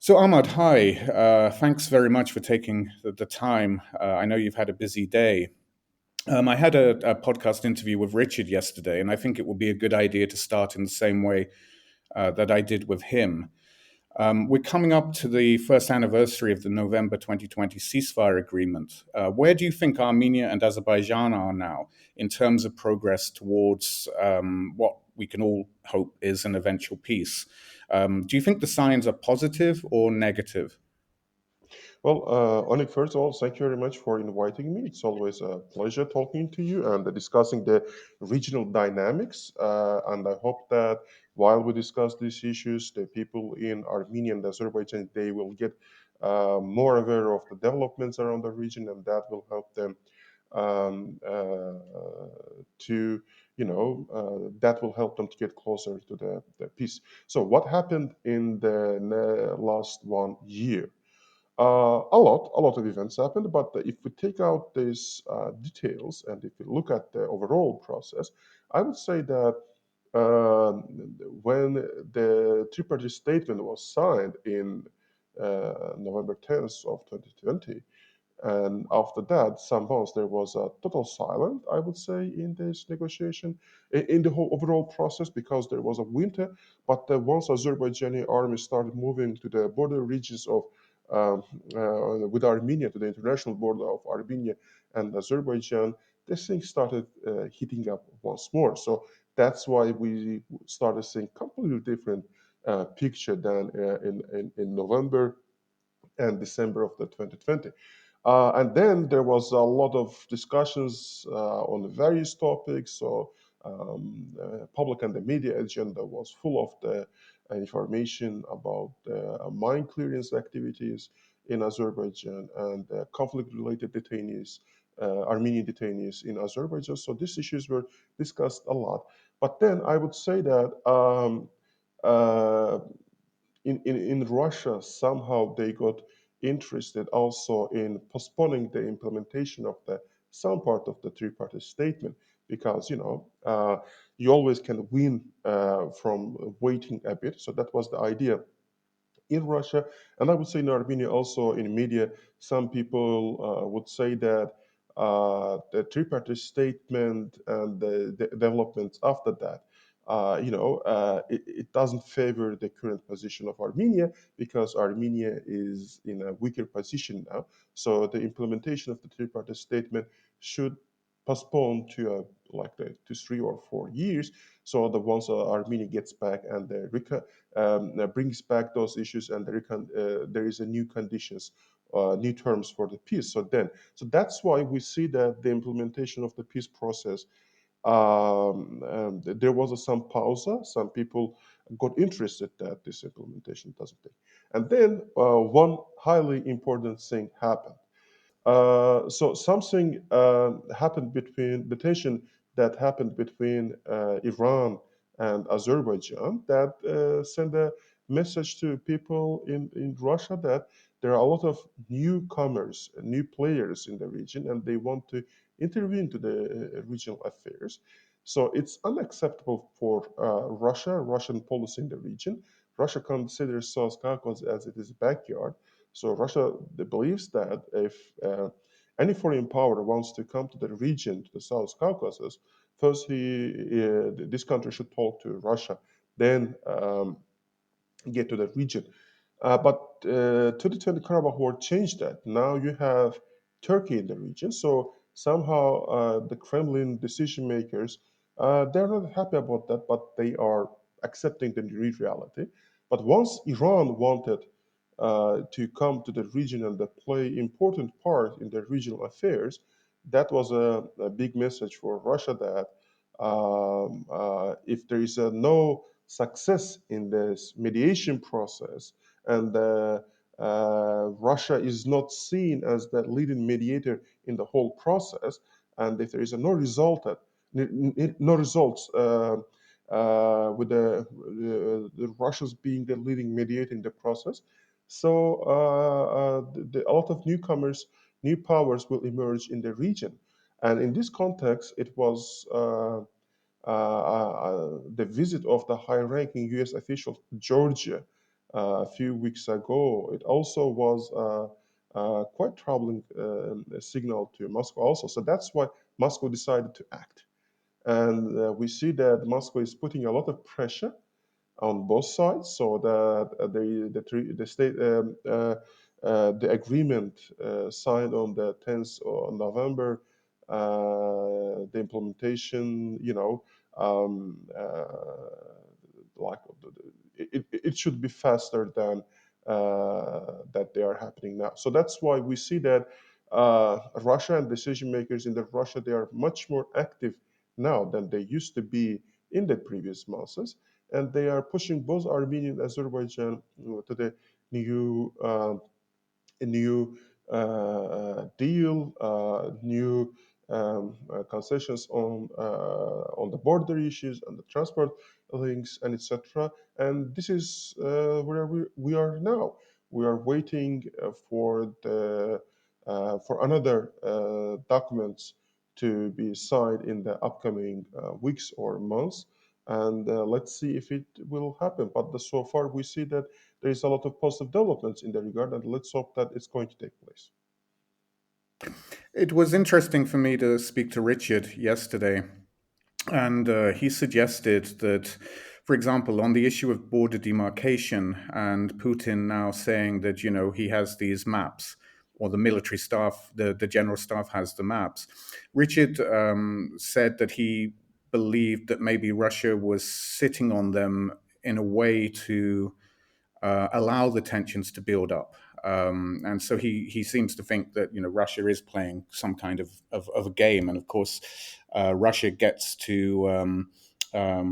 So, Ahmad, hi. Thanks very much for taking the time. I know you've had a busy day. I had a podcast interview with Richard yesterday, and I think it would be a good idea to start in the same way that I did with him. We're coming up to the first anniversary of the November 2020 ceasefire agreement. Where do you think Armenia and Azerbaijan are now in terms of progress towards what we can all hope is an eventual peace? Do you think the signs are positive or negative? Well, Onik, first of all, thank you very much for inviting me. It's always a pleasure talking to you and discussing the regional dynamics. And I hope that while we discuss these issues, the people in Armenia and Azerbaijan, they will get more aware of the developments around the region, and that will help them to, that will help them to get closer to the peace. So, what happened in the last 1 year? A lot of events happened, but if we take out these details and if we look at the overall process, I would say that when the tripartite statement was signed in November 10th of 2020, and after that, some months there was a total silence, I would say, in this negotiation, in the whole overall process, because there was a winter. But once Azerbaijani army started moving to the border regions of with Armenia, to the international border of Armenia and Azerbaijan, this thing started heating up once more. So that's why we started seeing completely different picture than in November and December of the 2020. And then there was a lot of discussions on various topics. So public and the media agenda was full of the information about mine clearance activities in Azerbaijan and conflict-related detainees, Armenian detainees in Azerbaijan. So these issues were discussed a lot. But then I would say that uh, in Russia, somehow they got interested also in postponing the implementation of the some part of the three-party statement, because you always can win from waiting a bit. So that was the idea in Russia, and I would say in Armenia also. In media, some people would say that the tripartite statement and the developments after that, it doesn't favor the current position of Armenia, because Armenia is in a weaker position now. So the implementation of the tripartite statement should postpone to to 3 or 4 years. So the once Armenia gets back and the brings back those issues, and there is a new conditions, new terms for the peace. So that's why we see that the implementation of the peace process, there was some pause. Some people got interested that this implementation doesn't take. And then one highly important thing happened. So something happened between the tension that happened between Iran and Azerbaijan, that sent a message to people in Russia that there are a lot of newcomers, new players in the region, and they want to intervene to the regional affairs. So it's unacceptable for Russian policy in the region. Russia considers South Caucasus as its backyard. So Russia believes that if any foreign power wants to come to the region, to the South Caucasus, first this country should talk to Russia, then get to that region. But 2020 Karabakh War changed that. Now you have Turkey in the region. So somehow the Kremlin decision makers, they're not happy about that, but they are accepting the new reality. But once Iran wanted to come to the region and play important part in the regional affairs, that was a big message for Russia that if there is no success in this mediation process, and Russia is not seen as the leading mediator in the whole process, and if there is no result, no results with the Russians being the leading mediator in the process, so a lot of newcomers, new powers will emerge in the region. And in this context, it was the visit of the high-ranking U.S. official to Georgia a few weeks ago, it also was quite troubling signal to Moscow also. So that's why Moscow decided to act. And we see that Moscow is putting a lot of pressure on both sides, so that the state the agreement signed on the 10th of November, the implementation, like it should be faster than that they are happening now. So that's why we see that Russia and decision makers in the Russia, they are much more active now than they used to be in the previous months, and they are pushing both Armenia and Azerbaijan to the new a new deal, new concessions on the border issues and the transport links and etc. And this is where we are now. We are waiting for another documents to be signed in the upcoming weeks or months, and let's see if it will happen. But so far, we see that there is a lot of positive developments in that regard, and let's hope that it's going to take place. It was interesting for me to speak to Richard yesterday, and he suggested that, for example, on the issue of border demarcation and Putin now saying that, he has these maps, or the military staff, the general staff has the maps. Richard said that he believed that maybe Russia was sitting on them in a way to allow the tensions to build up. And so he seems to think that Russia is playing some kind of a game, and of course Russia gets to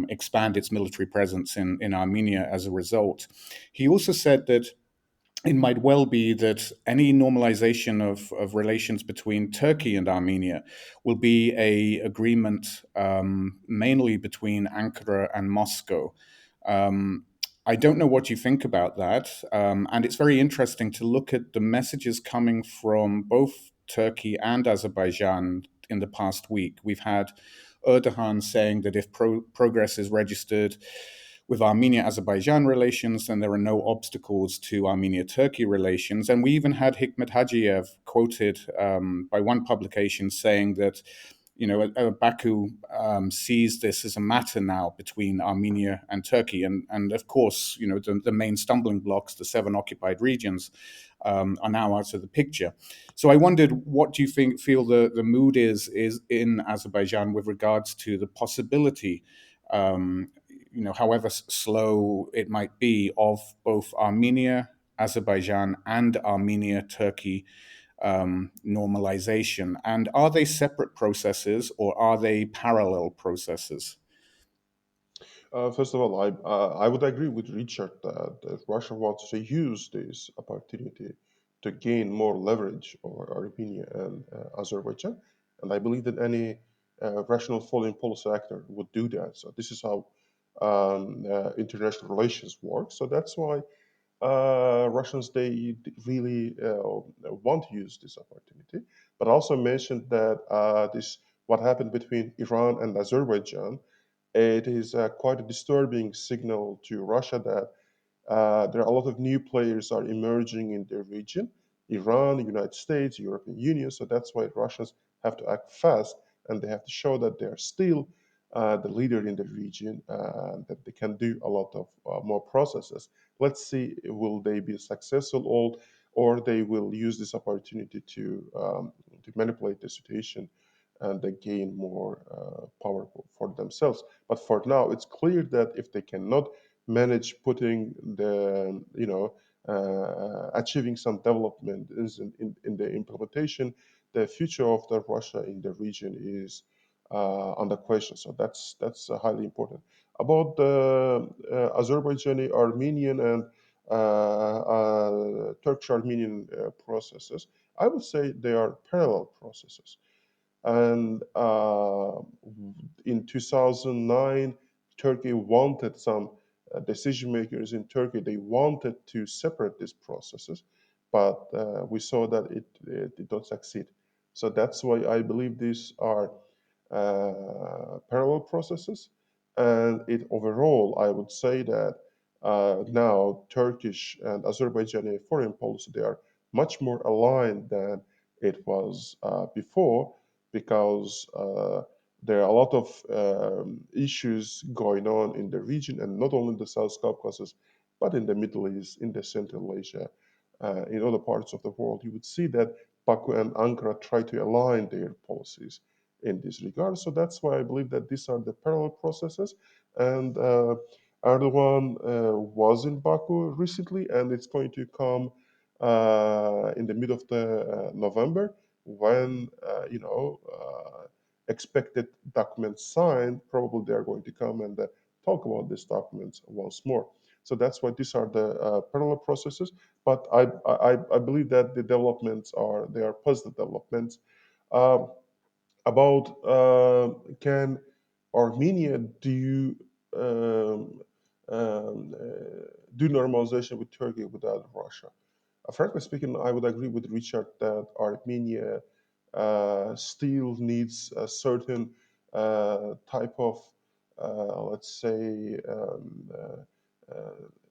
expand its military presence in Armenia as a result. He also said that it might well be that any normalization of relations between Turkey and Armenia will be a agreement mainly between Ankara and Moscow. Um, I don't know what you think about that, and it's very interesting to look at the messages coming from both Turkey and Azerbaijan in the past week. We've had Erdogan saying that if progress is registered with Armenia-Azerbaijan relations, then there are no obstacles to Armenia-Turkey relations. And we even had Hikmet Hajiev quoted by one publication saying that, Baku sees this as a matter now between Armenia and Turkey. And of course, the main stumbling blocks, the 7 occupied regions, are now out of the picture. So I wondered, what do you feel the mood is in Azerbaijan with regards to the possibility, however slow it might be, of both Armenia, Azerbaijan, and Armenia, Turkey normalization? And are they separate processes or are they parallel processes? First of all, I would agree with Richard that Russia wants to use this opportunity to gain more leverage over Armenia and Azerbaijan, and I believe that any rational foreign policy actor would do that. So this is how international relations work. So that's why Russians they really want to use this opportunity. But also mentioned that this what happened between Iran and Azerbaijan, it is quite a disturbing signal to Russia that there are a lot of new players are emerging in the region: Iran, the United States, European Union. So that's why Russians have to act fast, and they have to show that they are still the leader in the region, that they can do a lot of more processes. Let's see, will they be successful, or they will use this opportunity to manipulate the situation and they gain more power for themselves. But for now, it's clear that if they cannot manage putting the achieving some development in the implementation, the future of the Russia in the region is under question. So that's highly important. About the Azerbaijani, Armenian, and Turkish Armenian processes, I would say they are parallel processes. And in 2009, Turkey wanted some decision makers in Turkey. They wanted to separate these processes, but we saw that it did not succeed. So that's why I believe these are parallel processes. And it overall, I would say that now Turkish and Azerbaijani foreign policy, they are much more aligned than it was before, because there are a lot of issues going on in the region, and not only in the South Caucasus, but in the Middle East, in the Central Asia, in other parts of the world. You would see that Baku and Ankara try to align their policies in this regard. So that's why I believe that these are the parallel processes. And Erdogan was in Baku recently, and it's going to come in the mid of the November, when expected documents signed. Probably they are going to come and talk about these documents once more. So that's why these are the parallel processes. But I believe that the developments are, they are positive developments. Um, about can Armenia um, do normalization with Turkey without Russia? Frankly speaking, I would agree with Richard that Armenia still needs a certain type of, let's say,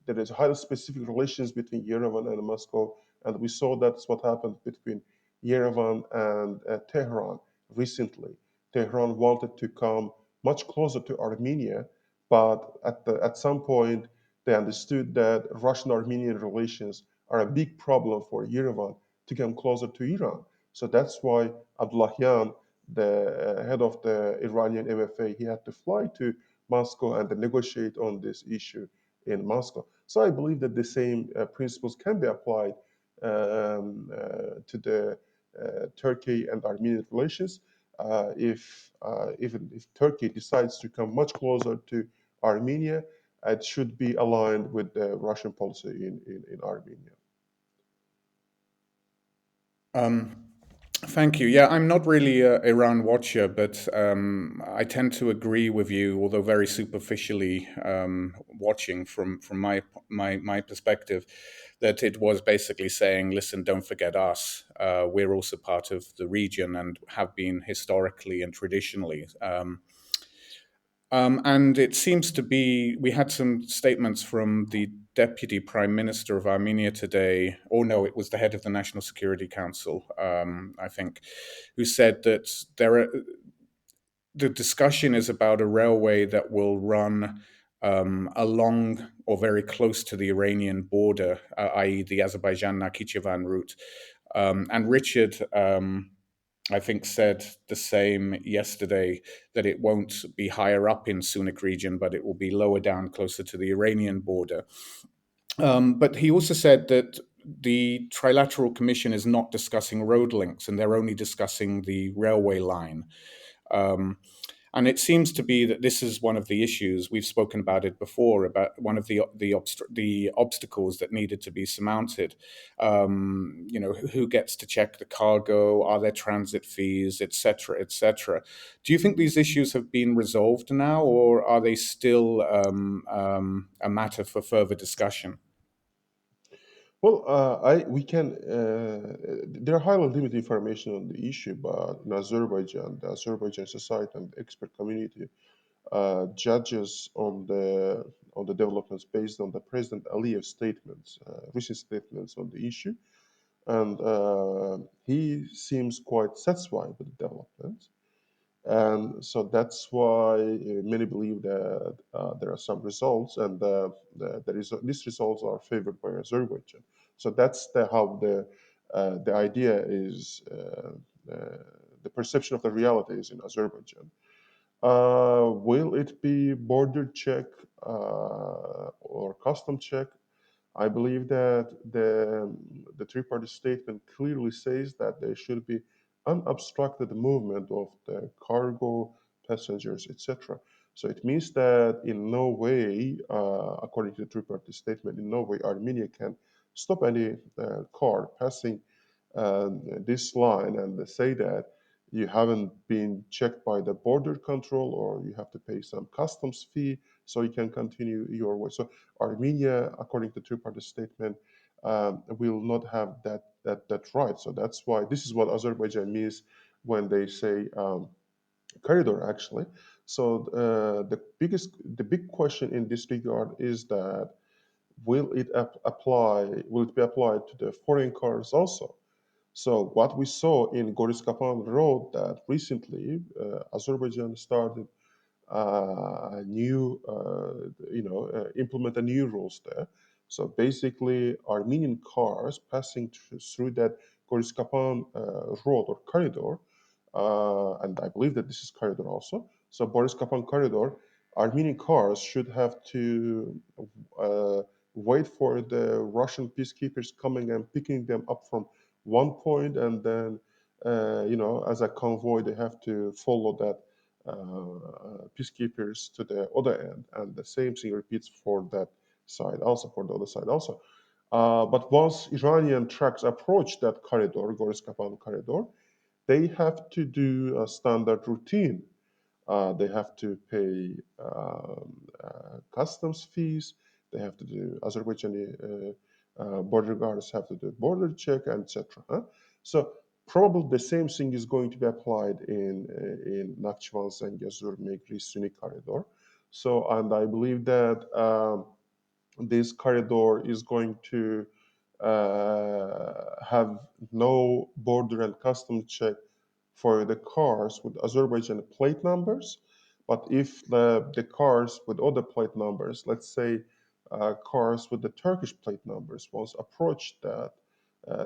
there is highly specific relations between Yerevan and Moscow, and we saw that's what happened between Yerevan and Tehran recently. Tehran wanted to come much closer to Armenia, but at some point they understood that Russian-Armenian relations are a big problem for Yerevan to come closer to Iran. So that's why Abdullahian, the head of the Iranian MFA, he had to fly to Moscow and negotiate on this issue in Moscow. So I believe that the same principles can be applied to the Turkey and Armenian relations. Even if Turkey decides to come much closer to Armenia, it should be aligned with the Russian policy in Armenia. Um, Thank you. Yeah, I'm not really a Iran watcher, but I tend to agree with you, although very superficially watching from my perspective, that it was basically saying, "Listen, don't forget us. We're also part of the region and have been historically and traditionally." And it seems to be, we had some statements from the Deputy Prime Minister of Armenia today, or no, it was the head of the National Security Council, I think, who said that the discussion is about a railway that will run along or very close to the Iranian border, i.e., the Azerbaijan Nakhichevan route. And Richard, I think, said the same yesterday, that it won't be higher up in Sunak region, but it will be lower down, closer to the Iranian border. But he also said that the Trilateral Commission is not discussing road links, and they're only discussing the railway line. Um, and it seems to be that this is one of the issues we've spoken about it before, about one of the obstacles that needed to be surmounted. Who gets to check the cargo? Are there transit fees, etc., etc.? Do you think these issues have been resolved now, or are they still a matter for further discussion? Well, I we can. There are highly limited information on the issue, but in Azerbaijan, the Azerbaijan society and expert community judges on the developments based on the President Aliyev's statements, recent statements on the issue, and he seems quite satisfied with the developments. And so that's why many believe that there are some results, and these results are favored by Azerbaijan. So that's how the idea is, the perception of the reality is in Azerbaijan. Will it be border check or custom check? I believe that the three-party statement clearly says that there should be unobstructed movement of the cargo, passengers, etc. So it means that in no way, according to the three-party statement, in no way Armenia can stop any car passing this line and say that you haven't been checked by the border control, or you have to pay some customs fee so you can continue your way. So Armenia, according to two-party statement, will not have that right. So that's why this is what Azerbaijan means when they say corridor, actually. So the big question in this regard is that will it apply? Will it be applied to the foreign cars also? So what we saw in Goris-Kapan Road that recently Azerbaijan started new, implement a new rules there. So basically, Armenian cars passing through that Goris-Kapan road or corridor, and I believe that this is corridor also. So Boris-Kapan corridor, Armenian cars should have to uh, wait for the Russian peacekeepers coming and picking them up from one point, and then as a convoy, they have to follow that peacekeepers to the other end, and the same thing repeats for that side also, for the other side also. But once Iranian trucks approach that corridor, Goris-Kapan corridor, they have to do a standard routine. They have to pay customs fees. They have to do Azerbaijani border guards have to do border check, etc. Huh? So probably the same thing is going to be applied in Nakhchivan, Zengezur, Megri, Sunni corridor. So, and I believe that this corridor is going to have no border and custom check for the cars with Azerbaijan plate numbers. But if the cars with other plate numbers, let's say cars with the Turkish plate numbers, once approach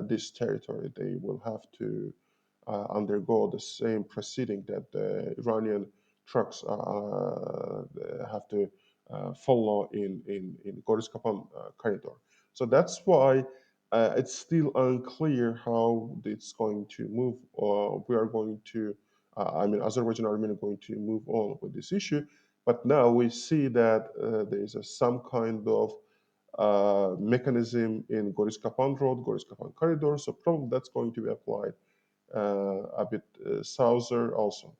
this territory, they will have to undergo the same proceeding that the Iranian trucks have to follow in Goris-Kapan corridor. So that's why it's still unclear how it's going to move. We are going to, Azerbaijan and Armenia are going to move on with this issue. But now we see that there is some kind of mechanism in Goris-Kapan Road, Goris-Kapan corridor. So probably that's going to be applied a bit souther also.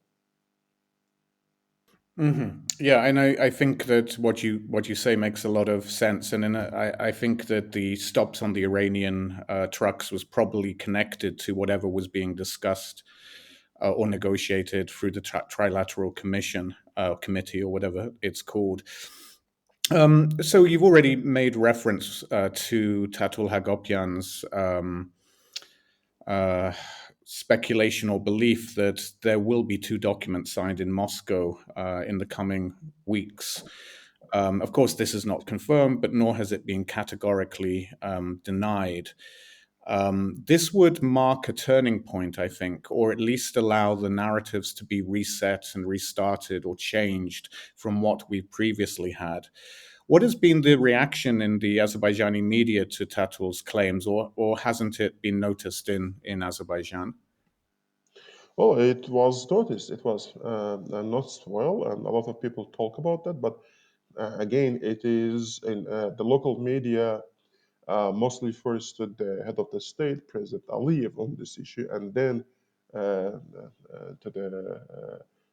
Yeah, and I think that what you say makes a lot of sense, and I think that the stops on the Iranian trucks was probably connected to whatever was being discussed or negotiated through the trilateral committee or whatever it's called. So you've already made reference to Tatul Hagopian's uh, speculation or belief that there will be two documents signed in Moscow in the coming weeks. Of course, this is not confirmed, but nor has it been categorically denied. This would mark a turning point, I think, or at least allow the narratives to be reset and restarted or changed from what we've previously had. What has been the reaction in the Azerbaijani media to Tatul's claims, or hasn't it been noticed in Azerbaijan? Well, it was noticed. It was not well, and a lot of people talk about that. But again, it is in the local media mostly first to the head of the state, President Aliyev, on this issue, and then to the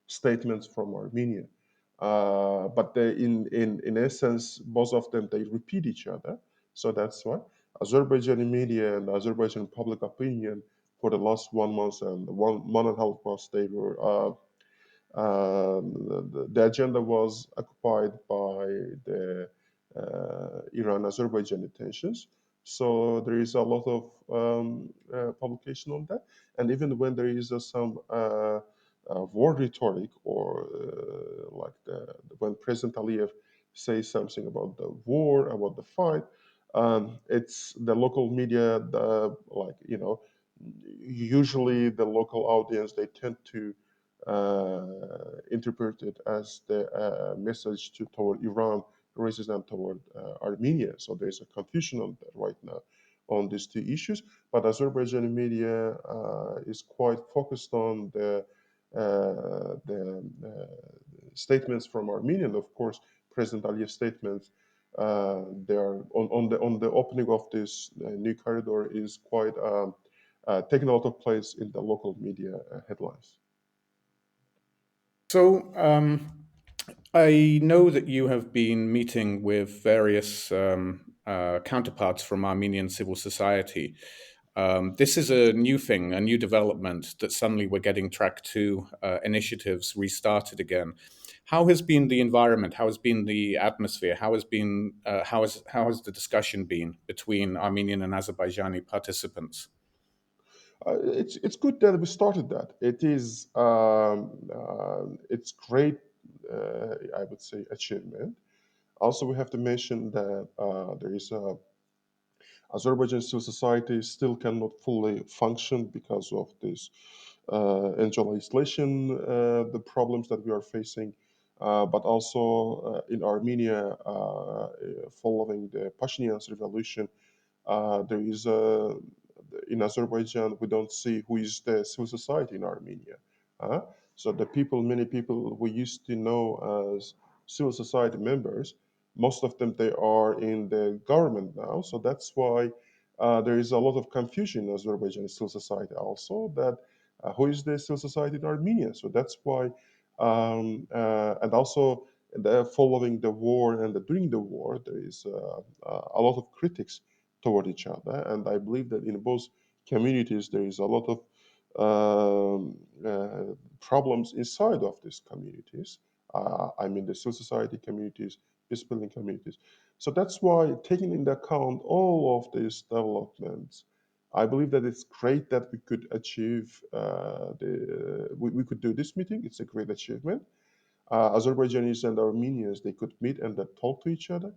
statements from Armenia. But in essence, both of them they repeat each other. So that's why Azerbaijani media and Azerbaijani public opinion for the last 1 month and one and a half months they were the agenda was occupied by the Iran-Azerbaijan tensions. So there is a lot of publication on that, and even when there is some war rhetoric or when President Aliyev says something about the war, about the fight, it's the local media, usually the local audience, they tend to interpreted as the message toward Iran rather than toward Armenia. So there's a confusion on that right now on these two issues. But Azerbaijani media is quite focused on the statements from Armenia. And of course, President Aliyev's statements. They are on the opening of this new corridor is quite taking a lot of place in the local media headlines. So I know that you have been meeting with various counterparts from Armenian civil society. This is a new thing, a new development that suddenly we're getting track two initiatives restarted again. How has been the environment? How has been the atmosphere? How has the discussion been between Armenian and Azerbaijani participants? It's good that we started that. It's great, I would say, achievement. Also, we have to mention that there is a Azerbaijan civil society still cannot fully function because of this internal legislation, the problems that we are facing, but also in Armenia, following the Pashinyan's revolution, there is a in Azerbaijan we don't see who is the civil society in Armenia. Uh, so the people, many people we used to know as civil society members, most of them they are in the government now. So that's why there is a lot of confusion in Azerbaijan civil society also that who is the civil society in Armenia. So that's why, and also following the war and during the war, there is a lot of critics toward each other. And I believe that in both communities, there is a lot of problems inside of these communities. I mean, the civil society communities, peace building communities. So that's why, taking into account all of these developments, I believe that it's great that we could achieve we could do this meeting. It's a great achievement. Azerbaijanis and Armenians they could meet and talk to each other.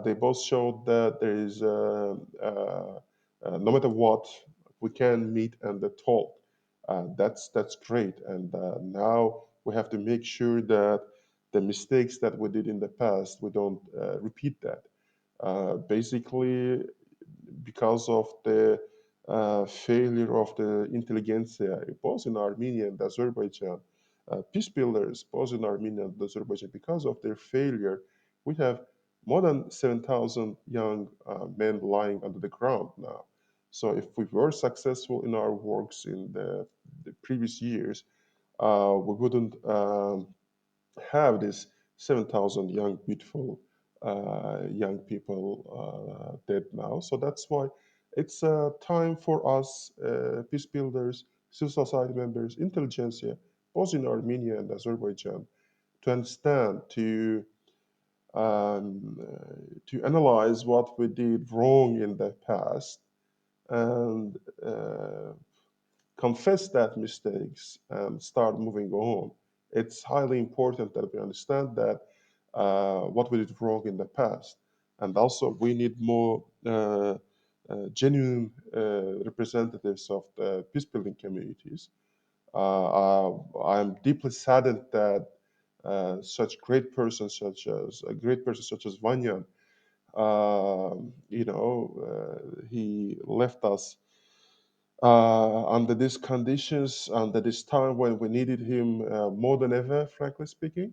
They both showed that there is, no matter what, we can meet and talk. That's great. And now we have to make sure that the mistakes that we did in the past, we don't repeat that. Basically, because of the failure of the intelligentsia, both in Armenia and Azerbaijan, peace builders, both in Armenia and Azerbaijan, because of their failure, we have more than 7,000 young men lying under the ground now. So if we were successful in our works in the previous years, we wouldn't have this 7,000 young, beautiful young people dead now. So that's why it's time for us, peace builders, civil society members, intelligentsia, both in Armenia and Azerbaijan, to understand, to analyze what we did wrong in the past and confess that mistakes and start moving on. It's highly important that we understand that what we did wrong in the past, and also we need more genuine representatives of the peace building communities. I'm deeply saddened that such great persons, such as a great person such as Vanyan, he left us under these conditions, under this time when we needed him more than ever, frankly speaking.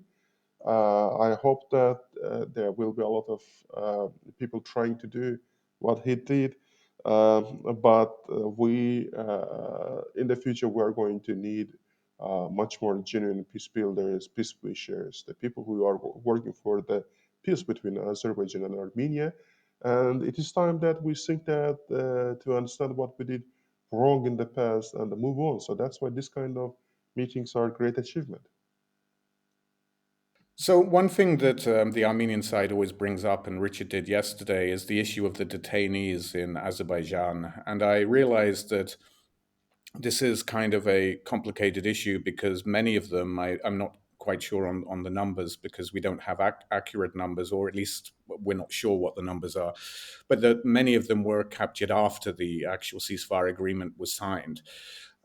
I hope that there will be a lot of people trying to do what he did, but we, in the future, we are going to need much more genuine peace builders, peace wishers, the people who are working for the peace between Azerbaijan and Armenia. And it is time that we think that to understand what we did wrong in the past and move on. So that's why this kind of meetings are a great achievement. So, one thing that the Armenian side always brings up, and Richard did yesterday, is the issue of the detainees in Azerbaijan. And I realized that this is kind of a complicated issue because many of them, I'm not quite sure on the numbers because we don't have accurate numbers, or at least we're not sure what the numbers are, but that many of them were captured after the actual ceasefire agreement was signed.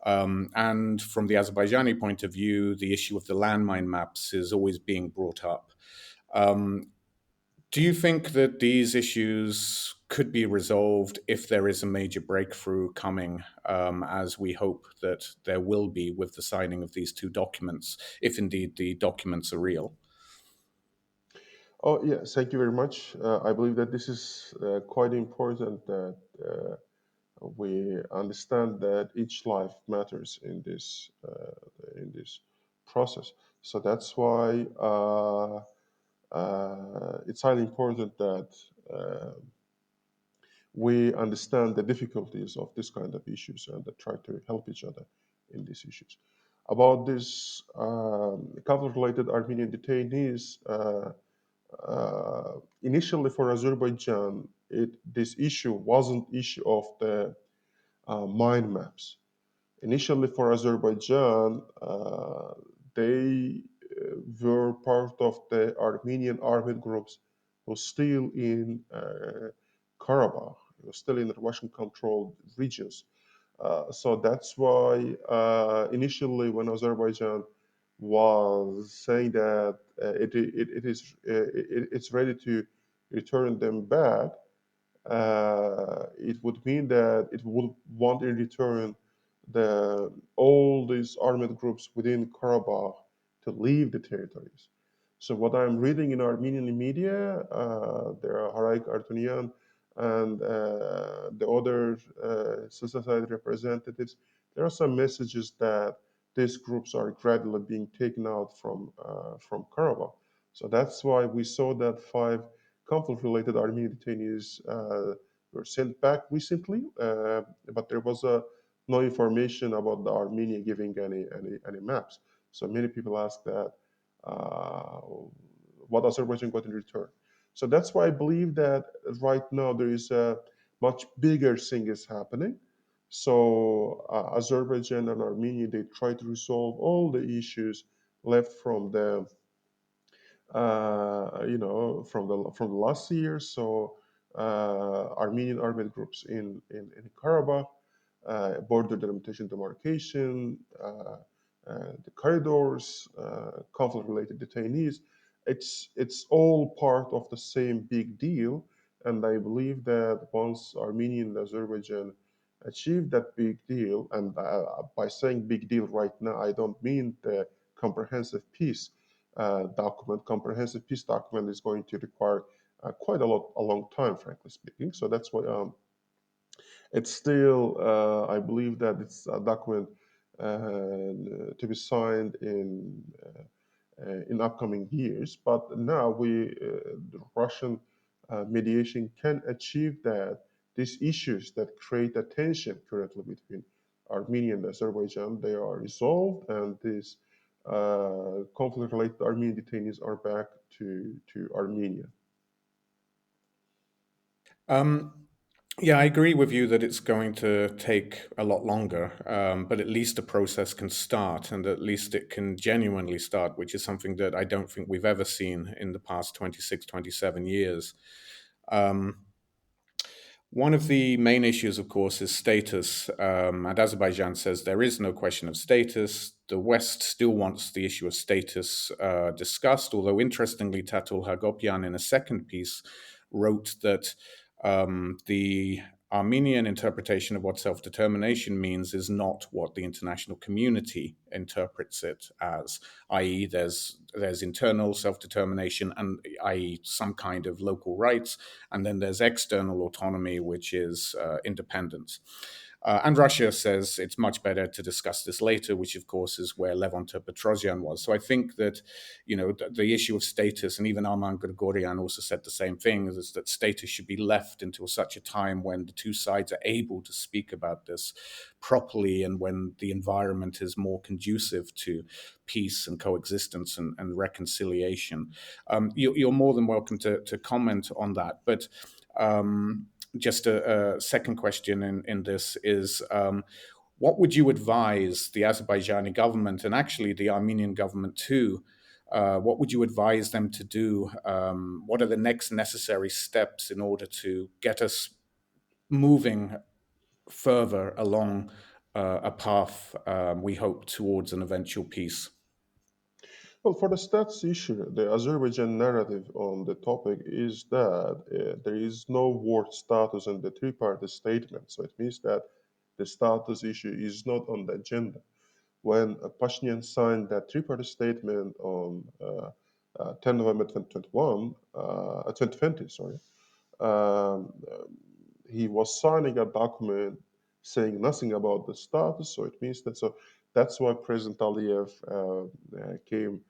And from the Azerbaijani point of view, the issue of the landmine maps is always being brought up. Um, do you think that these issues could be resolved if there is a major breakthrough coming, as we hope that there will be with the signing of these two documents, if indeed the documents are real? Oh, yes, thank you very much. I believe that this is quite important that we understand that each life matters in this process. So that's why it's highly important that we understand the difficulties of this kind of issues and that try to help each other in these issues. about this conflict-related Armenian detainees. Initially, for Azerbaijan, this issue wasn't issue of the mind maps. Initially, for Azerbaijan, they were part of the Armenian armed groups who still in Karabakh, who still in the Russian-controlled regions. So that's why initially, when Azerbaijan was saying that it's ready to return them back, it would mean that it would want in return all these armed groups within Karabakh to leave the territories. So what I'm reading in Armenian media, there are Harak Artunian and the other civil society representatives. There are some messages that these groups are gradually being taken out from Karabakh. So that's why we saw that 5 conflict-related Armenian detainees were sent back recently, but there was no information about the Armenia giving any maps. So many people ask that uh, what Azerbaijan got in return. So that's why I believe that right now there is a much bigger thing is happening. So Azerbaijan and Armenia, they try to resolve all the issues left from the last year. So Armenian armed groups in Karabakh, border delimitation, demarcation, the corridors, conflict-related detainees. It's all part of the same big deal, and I believe that once Armenia and Azerbaijan achieve that big deal, and by saying big deal right now, I don't mean the comprehensive peace document. Comprehensive peace document is going to require quite a long time, frankly speaking. So that's why it's still, I believe that it's a document to be signed in upcoming years. But now the Russian mediation can achieve that these issues that create a tension currently between Armenia and Azerbaijan, they are resolved, and these conflict-related Armenian detainees are back to Armenia. Um, yeah, I agree with you that it's going to take a lot longer, but at least the process can start, and at least it can genuinely start, which is something that I don't think we've ever seen in the past 26, 27 years. Um, One of the main issues, of course, is status. And Azerbaijan says there is no question of status. The West still wants the issue of status discussed, although interestingly, Tatul Hagopian, in a second piece, wrote that the Armenian interpretation of what self determination means is not what the international community interprets it as, i.e., there's internal self determination, and i.e., some kind of local rights, and then there's external autonomy, which is independence. And Russia says it's much better to discuss this later, which of course is where Levon Petrosyan was. So I think that, the issue of status, and even Arman Grigoryan also said the same thing, is that status should be left until such a time when the two sides are able to speak about this properly, and when the environment is more conducive to peace and coexistence and reconciliation. You're more than welcome to comment on that, but just a second question in this is, what would you advise the Azerbaijani government, and actually the Armenian government too? What would you advise them to do? What are the next necessary steps in order to get us moving further along a path, we hope, towards an eventual peace? Well, for the stats issue, the Azerbaijan narrative on the topic is that there is no word status in the three-party statement. So it means that the status issue is not on the agenda. When Pashinyan signed that three-party statement on 10 November 2021, 2020, sorry, um, he was signing a document saying nothing about the status. So it means that, so that's why President Aliyev came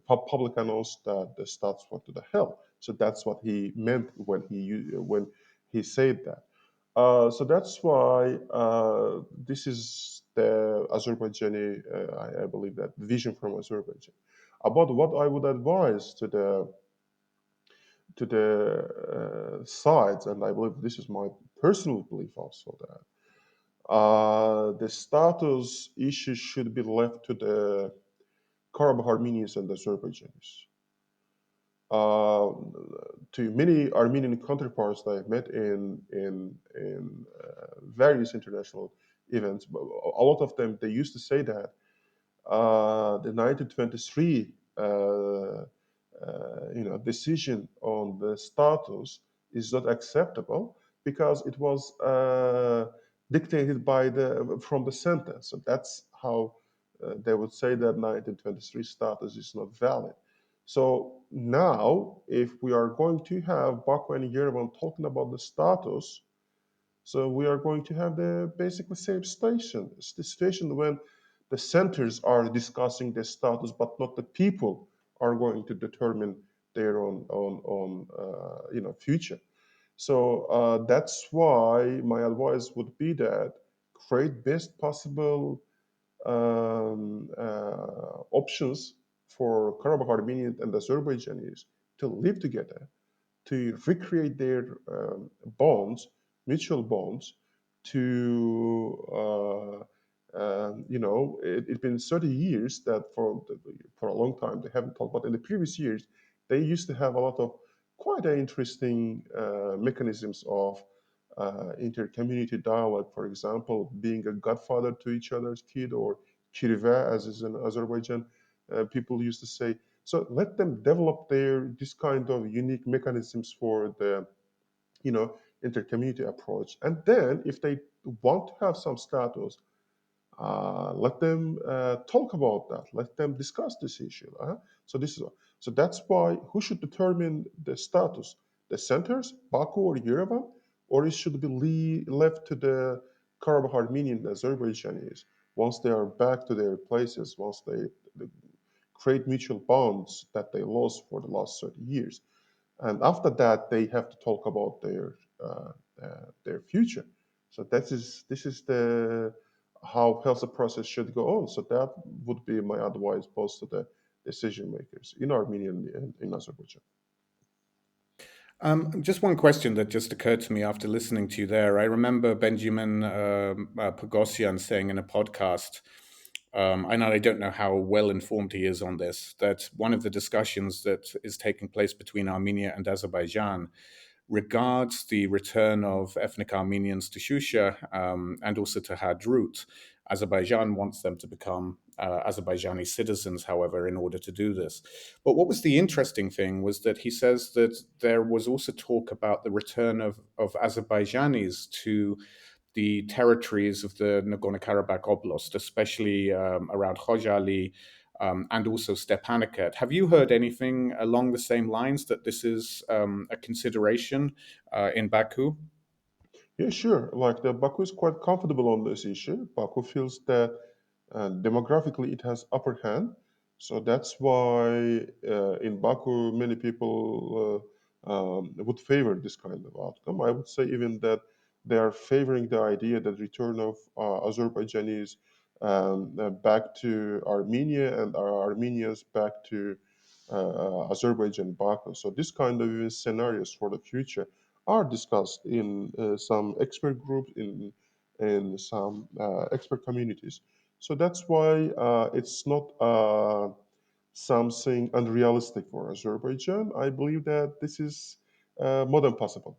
public announced that the status went to the hell. So that's what he meant when he said that. So that's why this is the Azerbaijani, I believe that vision from Azerbaijan. About what I would advise to the sides, and I believe this is my personal belief also, that the status issue should be left to the Karabakh Armenians and Azerbaijanis. Uh, to many Armenian counterparts that I've met in various international events, but a lot of them they used to say that the 1923 decision on the status is not acceptable because it was dictated by the from the sentence. So that's how they would say that 1923 status is not valid. So now, if we are going to have Baku and Yerevan talking about the status, so we are going to have the basically same station, it's the situation when the centers are discussing the status, but not the people are going to determine their own future. So that's why my advice would be that create best possible options for Karabakh Armenians and Azerbaijanis to live together, to recreate their bonds, mutual bonds, to it's been 30 years that for a long time they haven't talked, but in the previous years they used to have a lot of quite interesting mechanisms of inter-community dialogue. For example, being a godfather to each other's kid, or kirve, as is in Azerbaijan, people used to say. So let them develop their this kind of unique mechanisms for the inter-community approach, and then if they want to have some status, let them talk about that. Let them discuss this issue. So this is so that's why who should determine the status? The centers, Baku or Yerevan, or it should be left to the Karabakh Armenian and Azerbaijanis once they are back to their places, once they create mutual bonds that they lost for the last 30 years. And after that, they have to talk about their future. So this is the how health process should go on. So that would be my advice both to the decision makers in Armenia and in Azerbaijan. Just one question that just occurred to me after listening to you there. I remember Benjamin Pogosyan saying in a podcast, and I don't know how well informed he is on this, that one of the discussions that is taking place between Armenia and Azerbaijan regards the return of ethnic Armenians to Shusha and also to Hadrut. Azerbaijan wants them to become Azerbaijani citizens, however, in order to do this. But what was the interesting thing was that he says that there was also talk about the return of Azerbaijanis to the territories of the Nagorno Karabakh Oblast, especially around Khojaly and also Stepanakert. Have you heard anything along the same lines that this is a consideration in Baku? Yeah, sure. Like the Baku is quite comfortable on this issue. Baku feels that demographically it has upper hand, so that's why in Baku many people would favor this kind of outcome. I would say even that they are favoring the idea that return of Azerbaijanis back to Armenia and Armenians back to Azerbaijan Baku. So this kind of even scenarios for the future are discussed in some expert groups in some expert communities. So that's why it's not something unrealistic for Azerbaijan. I believe that this is more than possible.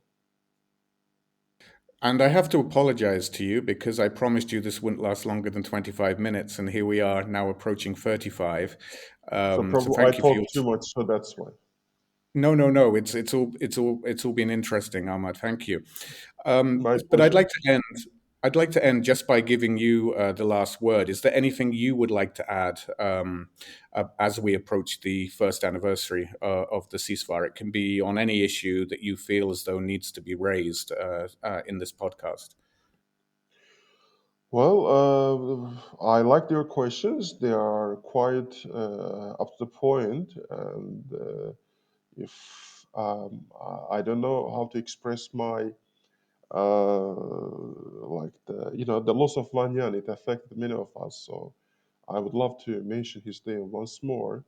And I have to apologize to you because I promised you this wouldn't last longer than 25 minutes, and here we are now approaching 35. So So probably I thank you for your. talked too much, so that's why. No, no, no. It's all been interesting, Ahmad. Thank you. My But I'd pleasure. like to end. I'd like to end just by giving you the last word. Is there anything you would like to add as we approach the first anniversary of the ceasefire? It can be on any issue that you feel as though needs to be raised in this podcast. Well, I like your questions. They are quite up to the point, and if I don't know how to express my like the loss of Vanyan, it affected many of us. So I would love to mention his name once more.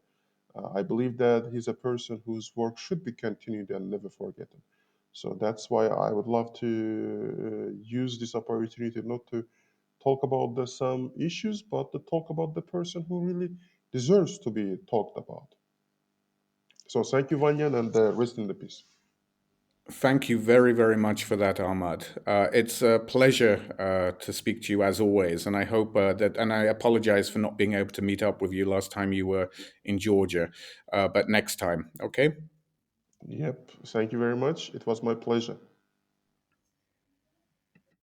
I believe that he's a person whose work should be continued and never forgotten. So that's why I would love to use this opportunity not to talk about some issues, but to talk about the person who really deserves to be talked about. So thank you, Vanyan, and rest in the peace. Thank you very, very much for that, Ahmad. It's a pleasure to speak to you as always, and I hope and I apologize for not being able to meet up with you last time you were in Georgia, but next time, okay? Yep. Thank you very much. It was my pleasure.